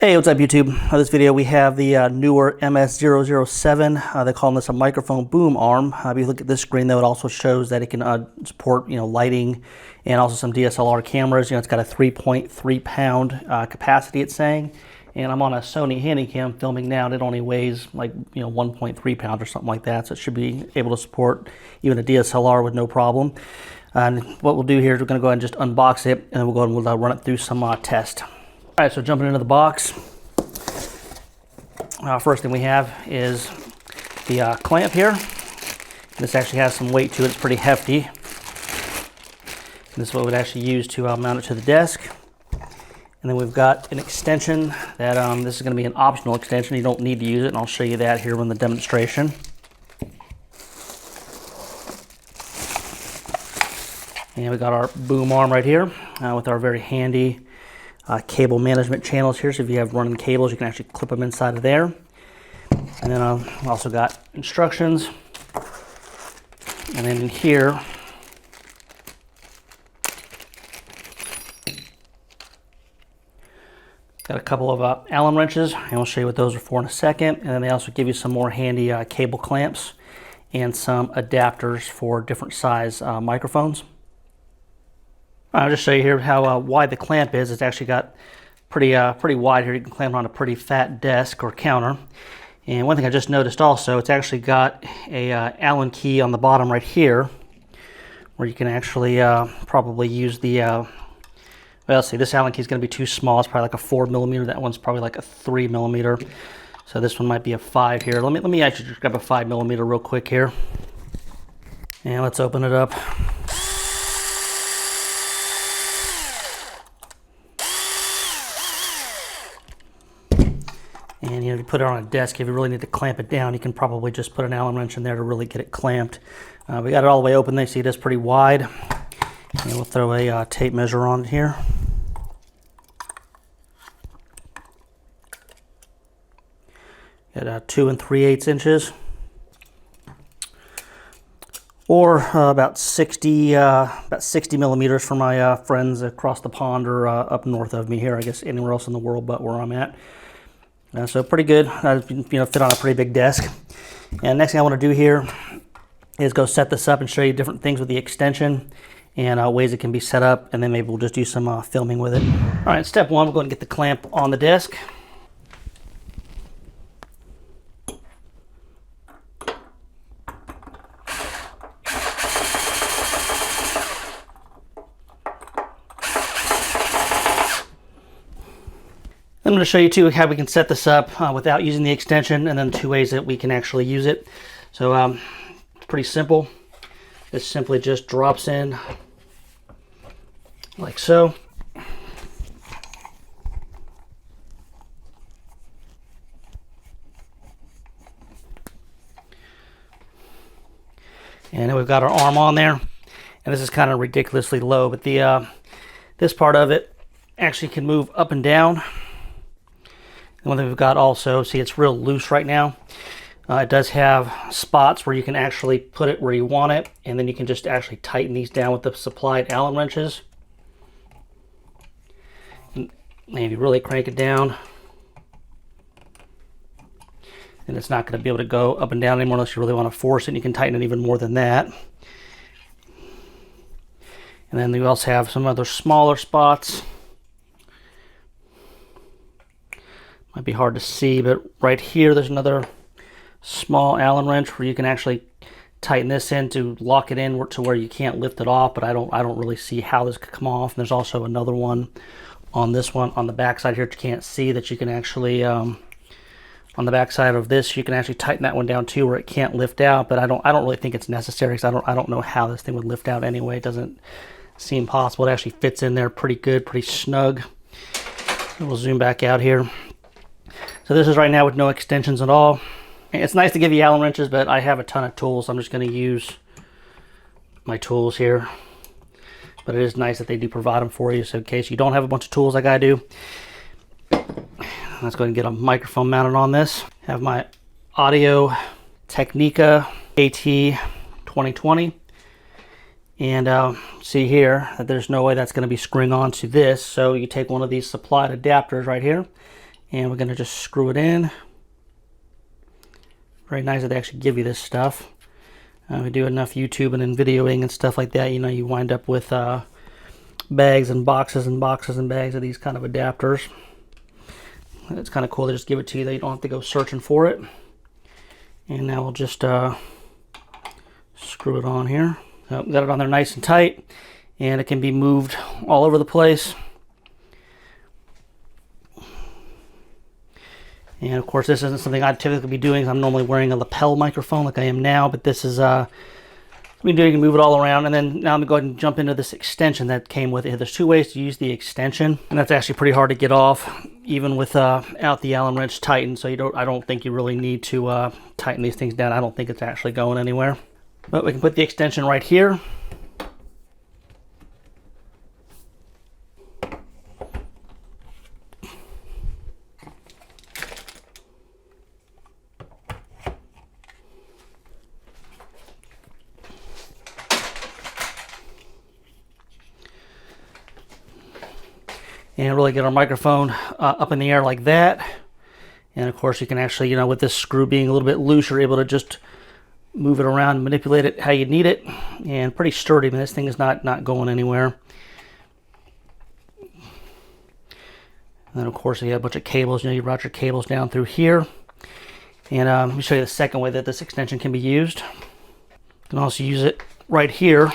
Hey, what's up YouTube? In this video we have the Neewer MS007. They're calling this a microphone boom arm. If you look at this screen though, it also shows that it can support lighting and also some DSLR cameras. It's got a 3.3 pound capacity, it's saying. And I'm on a Sony Handycam filming now, and it only weighs like 1.3 pounds or something like that. So it should be able to support even a DSLR with no problem. And what we'll do here is we're going to go ahead and just unbox it, and then we'll go ahead and we'll run it through some test. All right, so jumping into the box, first thing we have is the clamp here. This actually has some weight to it, it's pretty hefty. And this is what we'd actually use to mount it to the desk. And then we've got an extension that this is going to be an optional extension. You don't need to use it, and I'll show you that here in the demonstration. And we got our boom arm right here with our very handy cable management channels here. So if you have running cables, you can actually clip them inside of there. And then I've also got instructions. And then in here, got a couple of Allen wrenches, and I'll show you what those are for in a second. And then they also give you some more handy cable clamps and some adapters for different size microphones. I'll just show you here how wide the clamp is. It's actually got pretty wide here. You can clamp it on a pretty fat desk or counter. And one thing I just noticed also, it's actually got a Allen key on the bottom right here, where you can actually probably use the well, see, this Allen key is going to be too small. It's probably like a 4mm. That one's probably like a 3mm. So this one might be a 5 here. Let me actually just grab a 5mm real quick here. And let's open it up. And if you put it on a desk, if you really need to clamp it down, you can probably just put an Allen wrench in there to really get it clamped. We got it all the way open. They see it is pretty wide. And we'll throw a tape measure on it here. Got 2 3/8 inches, or about 60 millimeters for my friends across the pond or up north of me here. I guess anywhere else in the world but where I'm at. So pretty good. Fit on a pretty big desk. And next thing I want to do here is go set this up and show you different things with the extension and ways it can be set up, and then maybe we'll just do some filming with it. All right, step one, we'll go ahead and get the clamp on the desk. I'm going to show you too how we can set this up without using the extension, and then 2 ways that we can actually use it. So it's pretty simple. It simply just drops in like so. And then we've got our arm on there, and this is kind of ridiculously low, but the this part of it actually can move up and down. And one thing we've got also, see, it's real loose right now. It does have spots where you can actually put it where you want it, and then you can just actually tighten these down with the supplied Allen wrenches. And if you really crank it down, and it's not going to be able to go up and down anymore unless you really want to force it. And you can tighten it even more than that. And then we also have some other smaller spots. Might be hard to see, but right here there's another small Allen wrench where you can actually tighten this in to lock it in to where you can't lift it off, but I don't really see how this could come off. And there's also another one on this one on the back side here that you can't see, that you can actually on the back side of this you can actually tighten that one down too, where it can't lift out. But I don't really think it's necessary, because I don't know how this thing would lift out anyway. It doesn't seem possible. It actually fits in there pretty good, pretty snug. We'll zoom back out here. So this is right now with no extensions at all. It's nice to give you Allen wrenches, but I have a ton of tools, so I'm just going to use my tools here. But it is nice that they do provide them for you, so in case you don't have a bunch of tools like I do. Let's go ahead and get a microphone mounted on this. Have my Audio Technica AT 2020. And see here that there's no way that's going to be screwing onto this. So you take one of these supplied adapters right here, And we're going to just screw it in. Very nice that they actually give you this stuff. We do enough YouTubing and videoing and stuff like that, you know, you wind up with bags and boxes and boxes and bags of these kind of adapters. It's kind of cool to just give it to you, that you don't have to go searching for it. And now we'll just screw it on here. So got it on there nice and tight, and it can be moved all over the place. And of course, this isn't something I'd typically be doing. I'm normally wearing a lapel microphone like I am now, but this is what you can move it all around. And then now I'm going to go ahead and jump into this extension that came with it. There's two ways to use the extension, and that's actually pretty hard to get off, even without the Allen wrench tightened. So I don't think you really need to tighten these things down. I don't think it's actually going anywhere. But we can put the extension right here. And really get our microphone up in the air like that. And of course you can actually, you know, with this screw being a little bit loose, you're able to just move it around and manipulate it how you need it. And pretty sturdy, man. This thing is not going anywhere. And then of course you have a bunch of cables. You know, you route your cables down through here. And let me show you the second way that this extension can be used. You can also use it right here.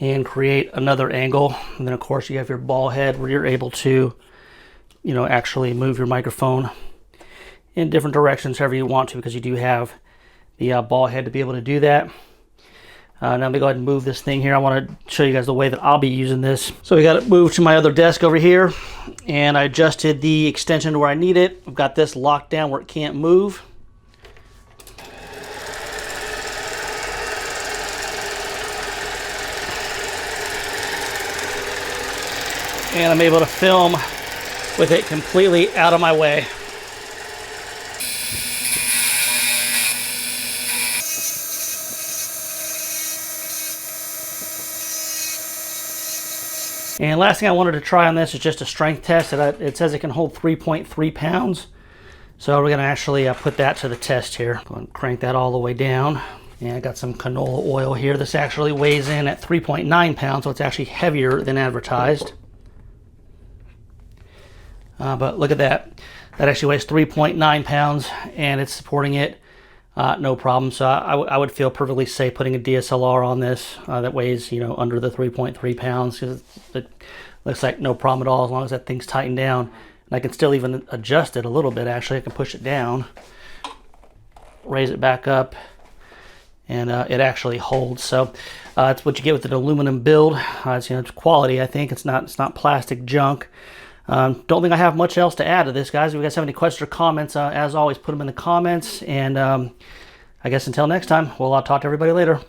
And create another angle. And then of course you have your ball head where you're able to, you know, actually move your microphone in different directions however you want to, because you do have the ball head to be able to do that. Now I'm gonna go ahead and move this thing here. I want to show you guys the way that I'll be using this. So we got it moved to my other desk over here, and I adjusted the extension to where I need it. I've got this locked down where it can't move. And I'm able to film with it completely out of my way. And last thing I wanted to try on this is just a strength test. It says it can hold 3.3 pounds. So we're gonna actually put that to the test here. Go and crank that all the way down. And I got some canola oil here. This actually weighs in at 3.9 pounds, so it's actually heavier than advertised. But look at that. That actually weighs 3.9 pounds, and it's supporting it no problem. So I would feel perfectly safe putting a DSLR on this that weighs, you know, under the 3.3 pounds, because it looks like no problem at all as long as that thing's tightened down. And I can still even adjust it a little bit. Actually, I can push it down, raise it back up, and it actually holds. So it's what you get with an aluminum build. It's, you know, it's quality. I think it's not plastic junk. Don't think I have much else to add to this, guys. If you guys have any questions or comments, as always, put them in the comments. And I guess until next time, we'll talk to everybody later.